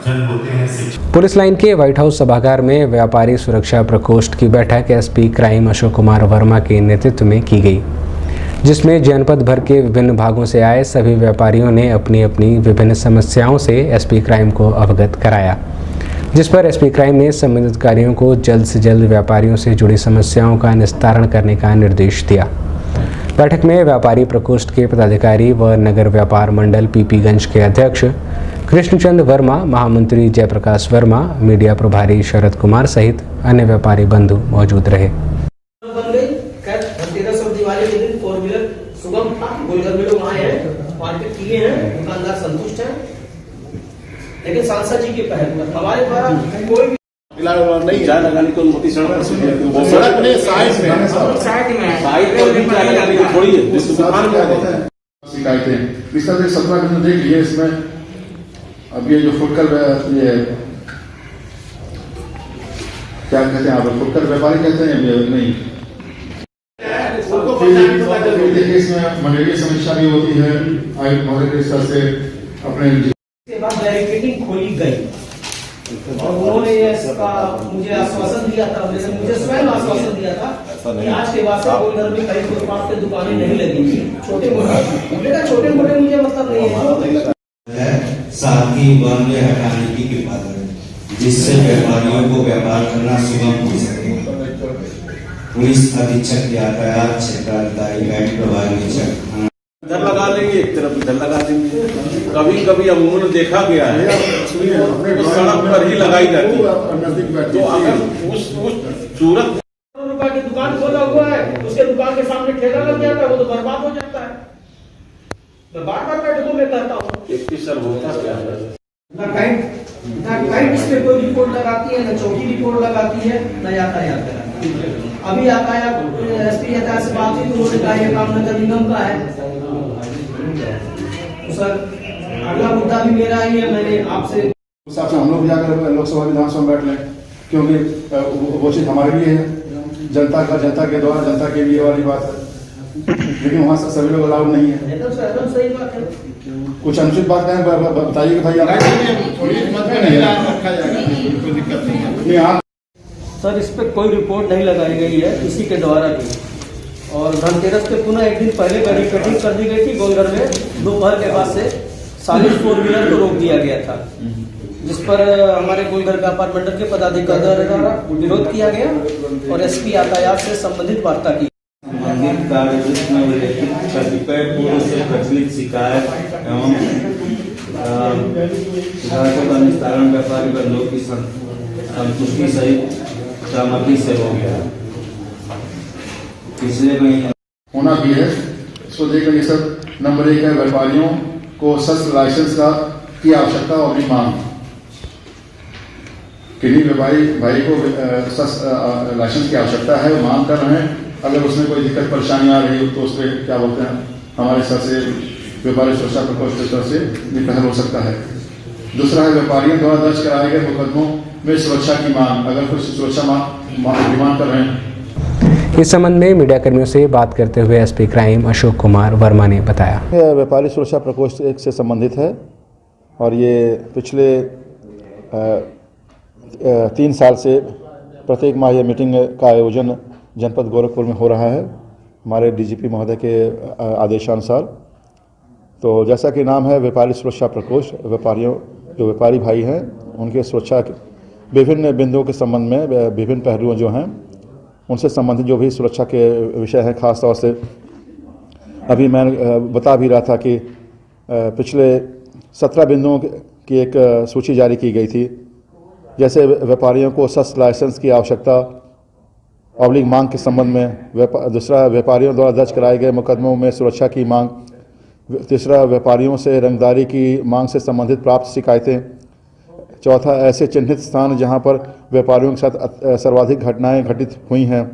जन्म होते हैं। पुलिस लाइन के व्हाइट हाउस सभागार में व्यापारी सुरक्षा प्रकोष्ठ की बैठक एसपी क्राइम अशोक कुमार वर्मा के नेतृत्व में की गई, जिसमें जनपद भर के विभिन्न भागों से आए सभी व्यापारियों ने अपनी अपनी विभिन्न समस्याओं से एसपी क्राइम को अवगत कराया, जिस पर एसपी क्राइम ने संबंधित अधिकारियों को जल्द से जल्द व्यापारियों से जुड़ी समस्याओं का निस्तारण करने का निर्देश दिया। बैठक में व्यापारी प्रकोष्ठ के पदाधिकारी व नगर व्यापार मंडल पीपीगंज के अध्यक्ष कृष्णचंद वर्मा, महामंत्री जयप्रकाश वर्मा, मीडिया प्रभारी शरद कुमार सहित अन्य व्यापारी बंधु मौजूद रहे। दिवाली के दिन 4 व्हीलर सुगम था, गोलघर में लोग आए हैं, मार्केट किए हैं, दुकानदार संतुष्ट हैं, लेकिन सांसद जी के पहल पर हमारे द्वारा कोई नहीं जा लगाने को मोती सड़क में साइड में थोड़ी है शिकायतें इस तरह से 17 बिंदु देख लिए। इसमें अब ये जो फुटकर ये क्या कहते हैं आप, फुटकर व्यापारी कहते हैं नहीं, देखिए इसमें मलेरिया समस्या भी होती है। आयुक्त महोदय के स्तर से अपने बैरिकेडिंग खोली गई और उन्होंने इसका मुझे आश्वासन दिया था, मुझे स्वयं आश्वासन दिया था कि आज के बाद से गोलघर में कहीं फुटपाथ पे दुकानें नहीं लगेंगी। छोटे मोटे मुझे मतलब नहीं है, साथ ही बंद हटाने की कृपा करें, जिससे व्यापारियों को व्यापार करना सुगम हो सके। पुलिस अधीक्षक यातायात क्षेत्राधिकारी बैंक प्रभारी निरीक्षक इधर लगा लेंगे, एक तरफ इधर लगा देंगे। कभी कभी अमूमन देखा गया है तो सड़क पर ही लगाई जाती है। तो अगर उस सूरत रुपए की दुकान खोला हुआ है, उसके दुकान के सामने ठेला लग जाता है, वो तो बर्बाद हो जाता है। मैं बार-बार बैठकों में कहता हूँ सर होता क्या है, ना कहीं इस पे कोई रिपोर्ट लगाती है, ना चौकी रिपोर्ट लगाती है, ना यातायात कराती है। अभी यातायात एसपी यातायात से बात हुई तो उन्होंने कहा ये काम नगर निगम का है। तो सर अगला मुद्दा भी मेरा ही है, मैंने आपसे उस हिसाब से हम लोग जाकर लोकसभा विधानसभा में बैठ लें, क्योंकि वो चीज हमारे लिए है, जनता के द्वारा जनता के लिए वाली बात है। लेकिन वहाँ से सभी लोग अलाउड नहीं है। एकदम सही बात है। कुछ अनुचित बात कहें बताइए कि भाई आप सर इस पे कोई रिपोर्ट नहीं लगाई गई है किसी के द्वारा भी, और धनतेरस पे पुनः एक दिन पहले बैरिकेडिंग कर दी गई थी गोलघर में। दोपहर के बाद से 40 4 व्हीलर को रोक दिया गया था, जिस पर हमारे गोलघर व्यापार मंडल के पदाधिकारी द्वारा विरोध किया गया और एसपी यातायात से संबंधित वार्ता की। संबंधित कार्यसूची में उल्लेखित कतिपय पूर्व से प्रचलित शिकायत एवं शिकायतों का निस्तारण व्यापारी बंधुओं की संतुष्टि सहित सहमति से हो गया। पिछले महीने होना भी है, इसको देखकर ये सब नंबर 1 है। व्यापारियों को शस्त्र लाइसेंस की आवश्यकता और भी मांग, किन्हीं व्यापारी भाई को शस्त्र लाइसेंस की आवश्यकता है, वो मांग कर रहे हैं। अगर उसमें कोई दिक्कत परेशानी आ रही हो तो उस पर क्या बोलते हैं, हमारे स्तर से व्यापारी सुरक्षा प्रकोष्ठ के स्तर से भी पहल हो सकता है। दूसरा है व्यापारियों द्वारा दर्ज कराए गए मुकदमों में सुरक्षा की मांग, अगर कुछ सुरक्षा डिमांड कर रहे हैं। इस संबंध में मीडिया कर्मियों से बात करते हुए एसपी क्राइम अशोक कुमार वर्मा ने बताया, व्यापारी सुरक्षा प्रकोष्ठ एक से संबंधित है और ये पिछले 3 साल से प्रत्येक माह यह मीटिंग का आयोजन जनपद गोरखपुर में हो रहा है, हमारे डीजीपी महोदय के आदेशानुसार। तो जैसा कि नाम है व्यापारी सुरक्षा प्रकोष्ठ, व्यापारियों जो व्यापारी भाई हैं उनके सुरक्षा विभिन्न बिंदुओं के संबंध में विभिन्न पहलुओं जो हैं उनसे संबंधित जो भी सुरक्षा के विषय हैं, खास तौर से अभी मैं बता भी रहा था कि पिछले 17 बिंदुओं की एक सूची जारी की गई थी, जैसे व्यापारियों को शस्त्र लाइसेंस की आवश्यकता ऑब्लिक मांग के संबंध में, दूसरा व्यापारियों द्वारा दर्ज कराए गए मुकदमों में सुरक्षा की मांग, तीसरा व्यापारियों से रंगदारी की मांग से संबंधित प्राप्त शिकायतें, चौथा ऐसे चिन्हित स्थान जहां पर व्यापारियों के साथ सर्वाधिक घटनाएं घटित हुई हैं,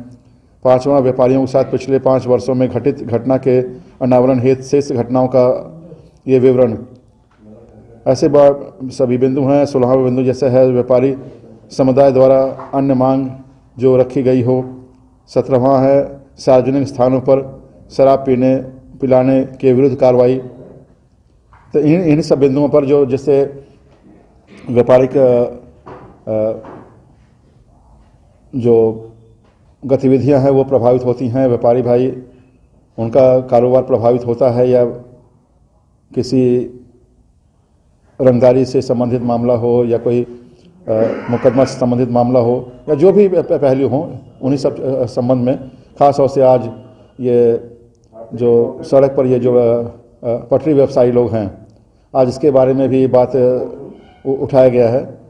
पांचवा व्यापारियों के साथ पिछले 5 वर्षों में घटित घटना के अनावरण हेतु शेष घटनाओं का ये विवरण। ऐसे सभी बिंदु हैं। 16वां बिंदु जैसे है व्यापारी समुदाय द्वारा अन्य मांग जो रखी गई हो। 17वां है सार्वजनिक स्थानों पर शराब पिलाने के विरुद्ध कार्रवाई। तो इन सब बिंदुओं पर जो जिससे व्यापारिक जो गतिविधियां हैं वो प्रभावित होती हैं। व्यापारी भाई उनका कारोबार प्रभावित होता है या किसी रंगदारी से संबंधित मामला हो या कोई मुकदमा से संबंधित मामला हो या जो भी पहलू हों, उन्हीं सब संबंध में खास तौर से आज ये जो सड़क पर ये जो पटरी व्यवसायी लोग हैं, आज इसके बारे में भी बात उठाया गया है।